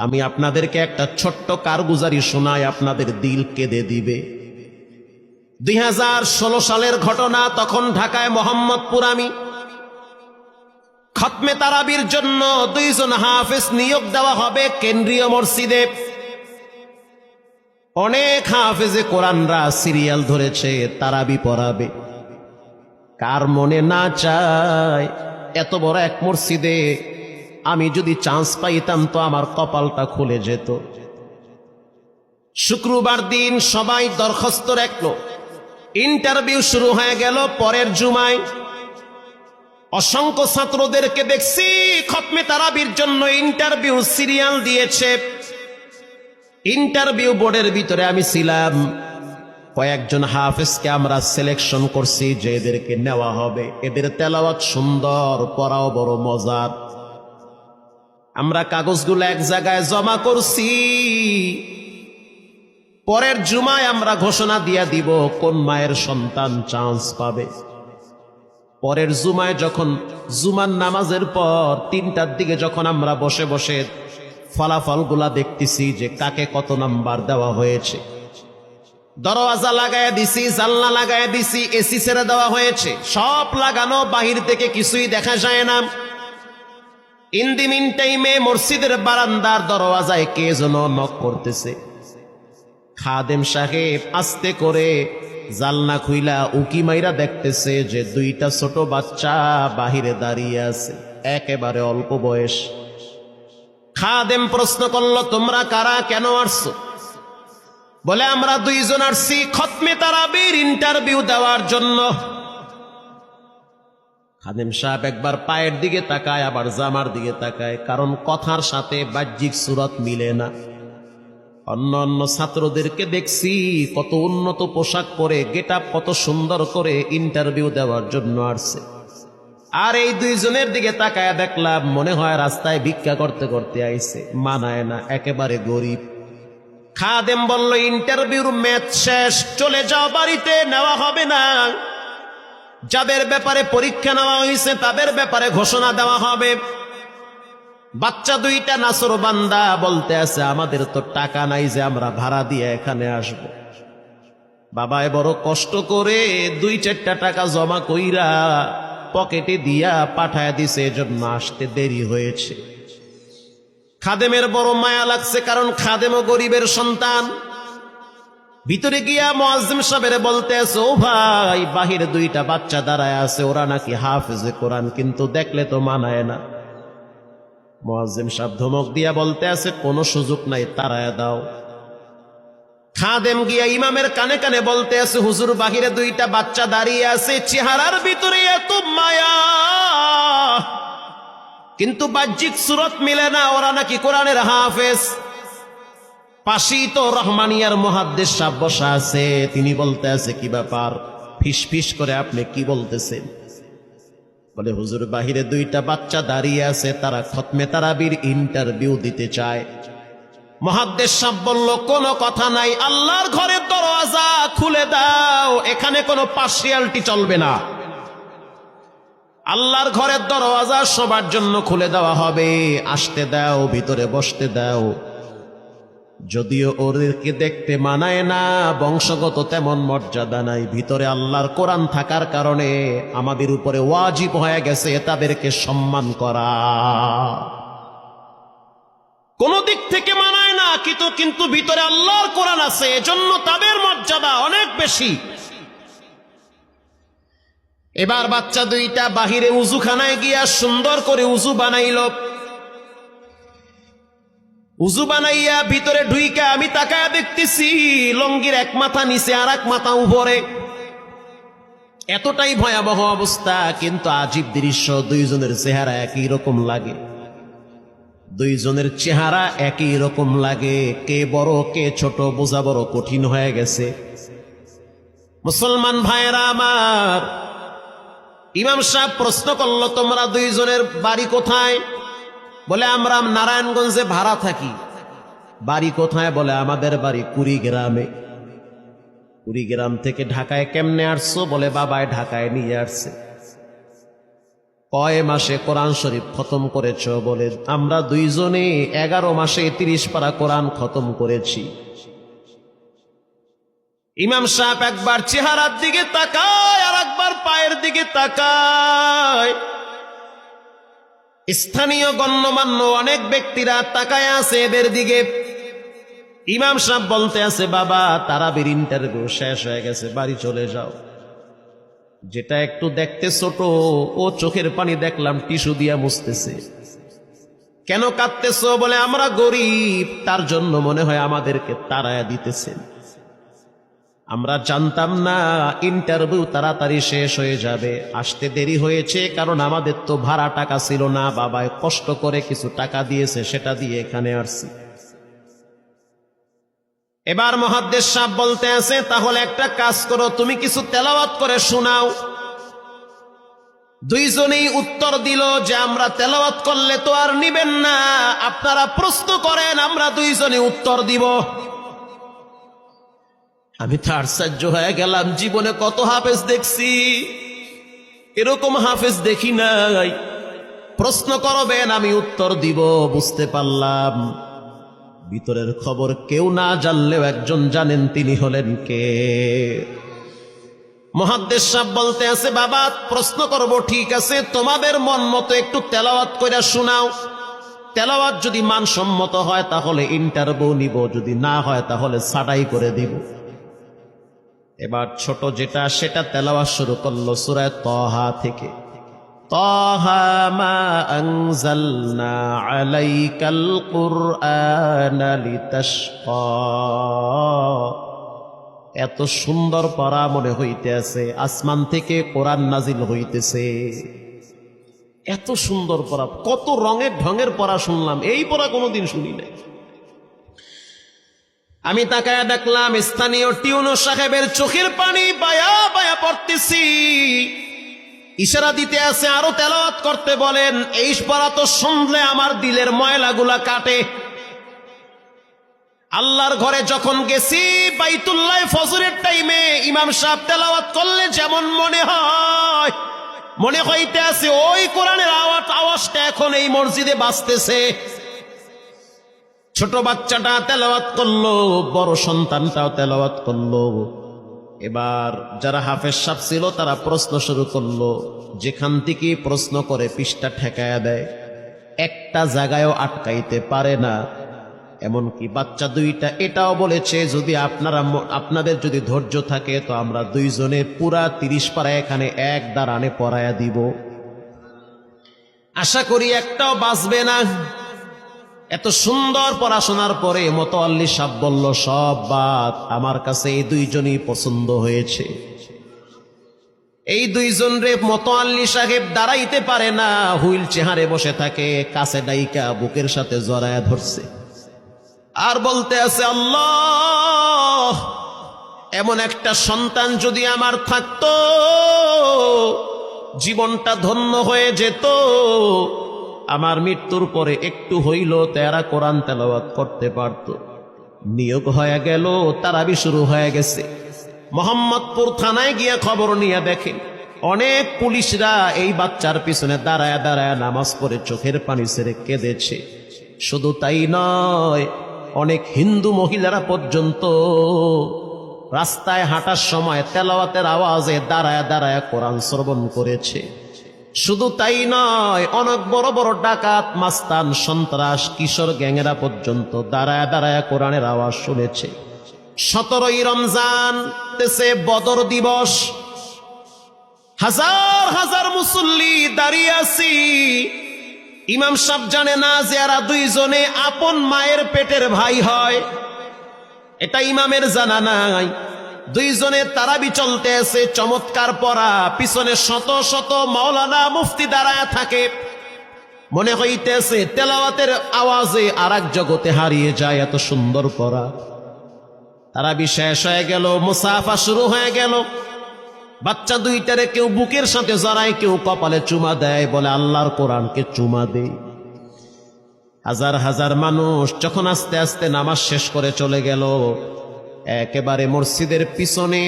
আমি আপনাদেরকে একটা ছোট্ট কারগুজারি শোনাই, আপনাদের দিল কেঁদে দিবে। 2016 সালের ঘটনা। তখন ঢাকায় মোহাম্মদপুর আমি খতমে তারাবির জন্য 2 জন হাফেজ নিয়োগ দেওয়া হবে কেন্দ্রীয় মসজিদে। অনেক হাফেজে কোরআনরা সিরিয়াল ধরেছে, তারাবি পড়াবে। কার মনে না চায় এত বড় এক মসজিদে আমি যদি চান্স পাইতাম তো আমার কপালটা খুলে যেত। শুক্রবার দিন সবাই দরখাস্ত রাখলো, ইন্টারভিউ শুরু হয়ে গেল। পরের জুমায় অসংখ্য ছাত্রদেরকে দেখছি খতমে তারাবির জন্য ইন্টারভিউ সিরিয়াল দিয়েছে। ইন্টারভিউ বোর্ডের ভিতরে আমি ছিলাম। কয়েকজন হাফেজকে আমরা সিলেকশন করছি যে এদেরকে নেওয়া হবে। এদের তেলাওয়াত সুন্দর, পড়াও বড় মজার। আমরা কাগজগুলো এক জায়গায় জমা করছি। পরের জুমায় আমরা ঘোষণা দিয়ে দিব কোন মায়ের সন্তান চান্স পাবে। পরের জুমায় যখন জুমার নামাজের পর 3টার দিকে যখন আমরা বসে বসে ফলাফলগুলা দেখতেছি যে কাকে কত নাম্বার দেওয়া হয়েছে, দরওয়াজা লাগায় দিছি, জানলা লাগায় দিছি, এসি ছেড়ে দেওয়া হয়েছে, সব লাগানো, বাহির থেকে কিছুই দেখা যায় না। ইন দি মিন টাইমে মসজিদের বারান্দার দরওয়াজায় কে যেন নক করতেছে। খাদেম সাহেব আস্তে করে জালনা খুইলা উকি মাইরা দেখতেছে যে 2টা ছোট বাচ্চা বাহিরে দাঁড়িয়ে আছে, একেবারে অল্প বয়স। খাদেম প্রশ্ন করলো, তোমরা কারা, কেন আসছো? বলে, আমরা 2 জন আসছি খতমে তারাবির ইন্টারভিউ দেওয়ার জন্য। খাদেম সাহেব একবার পায়ের দিকে তাকায়, আবার জামার দিকে তাকায়, কারণ কথার সাথে বাহ্যিক সুরত মিলে না। অন্য অন্য ছাত্রদেরকে দেখছি কত উন্নত পোশাক পরে, গেট আপ কত সুন্দর করে ইন্টারভিউ দেওয়ার জন্য আসছে। আর এই 2 জনের দিকে তাকায় দেখলাম মনে হয় রাস্তায় ভিক্ষা করতে করতে আইছে। মানায় না, একেবারে গরিব। খাদেম বলল, ইন্টারভিউর ম্যাচ শেষ, চলে যাও বাড়িতে, নেওয়া হবে না। যাদের ব্যাপারে পরীক্ষা নেওয়া হয়েছে তাদের ব্যাপারে ঘোষণা দেওয়া হবে। বাচ্চা 2টা নাসর বান্দা বলতে আছে, আমাদের তো টাকা নাই যে আমরা ভাড়া দিয়ে এখানে আসব। বাবায় বড় কষ্ট করে 2-4টা টাকা জমা কইরা পকেটে দিয়া পাঠায় দিছে, এজন্য আসতে দেরি হয়েছে। খাদেমের বড় মায়া লাগছে, কারণ খাদেমও গরিবের সন্তান। ভিতরে গিয়া মুয়াজ্জিম সাহেবের বলতে আছে, ও ভাই, বাহিরে 2টা বাচ্চা দাঁড়ায় আছে, ওরা নাকি হাফেজে কোরআন, কিন্তু দেখলে তো মানায় না। মুয়াজ্জিম সাহেব ধমক দিয়া বলতে আছে, কোনো সুযোগ নাই, তাড়ায় দাও। খাদেম গিয়া ইমামের কানে কানে বলতে আছে, হুজুর, বাহিরে 2টা বাচ্চা দাঁড়িয়ে আছে, চেহারার ভিতরে এত মায়া, কিন্তু বাহ্যিক সুরত মিলে না, ওরা নাকি কোরআনের হাফেজ। পাশেই তো রহমানিয়ার মুহাদ্দিস সাহেব বসা আছে, তিনি বলতে আছে, কি ব্যাপার, ফিস ফিস করে আপনি কি বলতেছেন? বলে, হুজুর, বাহিরে 2টা বাচ্চা দাঁড়িয়ে আছে, তারা খতমে তারাবির ইন্টারভিউ দিতে চায়। মুহাদ্দিস সাহেব বলল, কোনো কথা নাই, আল্লাহর ঘরের দরওয়াজা খুলে দাও, এখানে কোনো পার্সিয়ালিটি চলবে না। আল্লাহর ঘরের দরওয়াজা সবার জন্য খুলে দেওয়া হবে, আসতে দাও, ভিতরে বসতে দাও। যদিও ওদেরকে দেখতে মানায় না, বংশগত তেমন মর্যাদা নাই, ভিতরে আল্লাহর কোরআন থাকার কারণে আমাদের উপরে ওয়াজিব হয়ে গেছে তাদেরকে সম্মান করা। কোন দিক থেকে মানায় না, কিন্তু ভিতরে আল্লাহর কোরআন আছে, এজন্য তাদের মর্যাদা অনেক বেশি। এবার বাচ্চা 2টা বাহিরে উজুখানায় গিয়া সুন্দর করে উজু বানাইল। উজু বানাইয়া ভিতরে ঢুইকা আমি তাকায় দেখতেছি লঙ্গির এক মাথা নিচে আর এক মাথা উপরে। এতটাই ভয়াবহ অবস্থা, কিন্তু আজীব দৃশ্য। 2 জনের চেহারা একই রকম লাগে, 2 জনের চেহারা একই রকম লাগে। কে বড় কে ছোট বোঝা বড় কঠিন হয়ে গেছে। মুসলমান ভাইরা আমার, ইমাম সাহেব প্রশ্ন করলো, তোমরা 2 জনের বাড়ি কোথায়? বলে, আমরা নারায়ণগঞ্জে ভাড়া থাকি। বাড়ি কোথায়? বলে, আমাদের বাড়ি কুড়িগ্রামে। কুড়িগ্রাম থেকে ঢাকায় কেমনে আসছো? বলে, বাবায় ঢাকায় নিয়ে আসছে। কয় মাসে কোরআন শরীফ খতম করেছ? বলে আমরা দুইজনে 11 মাসে 30 পারা কোরআন খতম করেছি। ইমাম সাহেব একবার চেহারার দিকে তাকায় আর একবার পায়ের দিকে তাকায়। স্থানীয় গণ্যমান্য অনেক ব্যক্তিরা তাকায় আছে এদের দিকে। ইমাম সাহেব বলতে আছে, বাবা তারাবির ইন্টারভিউ শেষ হয়ে গেছে, বাড়ি চলে যাও। যেটা একটু দেখতে ছোট, ও চোখের পানি দেখলাম টিস্যু দিয়া মুছতেছে। কেন কাঁদতেছ? বলে আমরা গরিব, তার জন্য মনে হয় আমাদেরকে তাড়ায়া দিতেছেন। আমরা জানতাম না ইন্টারভিউ তাড়াতাড়ি শেষ হয়ে যাবে, আসতে দেরি হয়েছে কারণ আমাদের তো ভাড়া টাকা ছিল না, বাবায় কষ্ট করে কিছু টাকা দিয়েছে, সেটা দিয়ে এখানে আসছি। এবার মুহাদ্দিস সাহেব বলতে আছে, তাহলে একটা কাজ করো, তুমি কিছু তেলাওয়াত করে শোনাও। দুইজনেই উত্তর দিল যে আমরা তেলাওয়াত করলে তো আর নিবেন না, আপনারা প্রশ্ন করেন, আমরা দুইজনে উত্তর দিব। আমি তো আশ্চর্য হয়ে গেলাম, জীবনে কত হাফেজ দেখছি, এরকম হাফেজ দেখি নাই। প্রশ্ন করবেন, আমি উত্তর দিব। বুঝতে পারলাম ভিতরের খবর কেউ না জানলেও একজন জানেন, তিনি হলেন কে? মুহাদ্দিস সাহেব বলতে আছে, বাবা প্রশ্ন করব, ঠিক আছে, তোমাদের মন মতো একটু তেলাওয়াত কইরা শোনাও। তেলাওয়াত যদি মানসম্মত হয় তাহলে ইন্টারভিউ নিব, যদি না হয় তাহলে ছাঁটাই করে দিব। এবার ছোট যেটা সেটা তেলাওয়াত শুরু করলো সূরা তাহা থেকে। তাহা মা আনজালনা আলাইকাল কুরআনা লিতাশকা। এত সুন্দর পড়া মনে হইতেছে আসমান থেকে কোরআন নাজিল হইতেছে। এত সুন্দর পড়া, কত রঙের ঢঙের পড়া শুনলাম, এই পড়া কোনোদিন শুনি নাই। আমি তাকায়া দেখলাম স্থানীয় টিউনো সাহেবের চোখের পানি বায়া বায়া পড়তেছি। ইশারা দিতে আছে আরো তেলাওয়াত করতে বলেন। এই পড়া তো শুনলে আমার দিলের ময়লাগুলা কাটে। আল্লাহর ঘরে যখন গেছি বাইতুল্লাহ ফজরের টাইমে ইমাম সাহেব তেলাওয়াত করলে যেমন মনে হয়, মনে হইতে আছে ওই কোরআনের আওয়াজটা এখন এই মসজিদে বাজতেছে। ছোট বাচ্চাটা তেলাওয়াত করলো, বড় সন্তানটাও তেলাওয়াত করলো। এবার যারা হাফেজ সাহেব ছিল তারা প্রশ্ন শুরু করলো। যেখান থেকে প্রশ্ন করে পৃষ্ঠা ঠেকায়া দেয়, একটা জায়গায়ও আটকাইতে পারে না। এমনকি বাচ্চা দুইটা এটাও বলেছে, যদি আপনাদের যদি ধৈর্য থাকে তো আমরা দুইজনে পুরা 30 পারা এখানে এক দাঁড়ানে পড়ায়া দিব। আশা করি একটাও বাঁচবে না। এত সুন্দর পড়াশোনার পরে মোতাওয়াল্লি সাহেব বলল, সব বাদ, আমার কাছে এই দুইজনই পছন্দ হয়েছে। এই দুইজন রে মোতাওয়াল্লি সাহেব দাঁড়াইতে পারে না, হুইল চেহারে বসে থাকে, কাছে ডাইকা বুকের সাথে জড়ায়া ধরছে আর বলতে আছে, আল্লাহ এমন একটা সন্তান যদি আমার থাকতো জীবনটা ধন্য হয়ে যেত। আমার মৃত্যুর পরে একটু হইল তেরা কোরআন তেলাওয়াত করতে পারত। নিয়োগ হয়ে গেল, তারাবি শুরু হয়ে গেছে। মোহাম্মদপুর থানায় গিয়ে খবর নিয়ে দেখেন অনেক পুলিশরা এই বাচ্চার পিছনে দাঁড়ায় দাঁড়ায় নামাজ পড়ে চোখের পানি ছেড়ে কেঁদেছে। শুধু তাই নয়, অনেক হিন্দু মহিলারা পর্যন্ত রাস্তায় হাঁটার সময় তেলাওয়াতের আওয়াজে দাঁড়ায় দাঁড়ায় কোরআন শ্রবণ করেছে। শুধু তাই নয়, অনেক বড় বড় ডাকাত, মাস্তান, সন্ত্রাস, কিশোর গ্যাংয়েরা পর্যন্ত দাঁড়ায় দাঁড়ায় কোরআনের আওয়াজ শুনেছে। 17ই রমজান দেশে বদর দিবস, হাজার হাজার মুসল্লি দাঁড়িয়ে আছি। ইমাম সাহেব জানে না যে এরা দুইজনে আপন মায়ের পেটের ভাই হয়, এটা ইমামের জানা নাই। দুইজনে তারাবি চলতে আছে, চমৎকার পড়া, পিছনে শত শত মাওলানা মুফতি দাঁড়ায় থাকে। মনে হইতেছে তেলাওয়াতের আওয়াজে আর এক জগতে হারিয়ে যায়, এত সুন্দর পড়া। তারাবি শেষ হয়ে গেল, মুসাফা শুরু হয়ে গেল। বাচ্চা দুইটারে কেউ বুকের সাথে জড়ায়, কেউ কপালে চুমা দেয়, বলে আল্লাহর কোরআনকে চুমা দেই। হাজার হাজার মানুষ যখন আস্তে আস্তে নামাজ শেষ করে চলে গেল, একেবারে মসজিদের পিছনে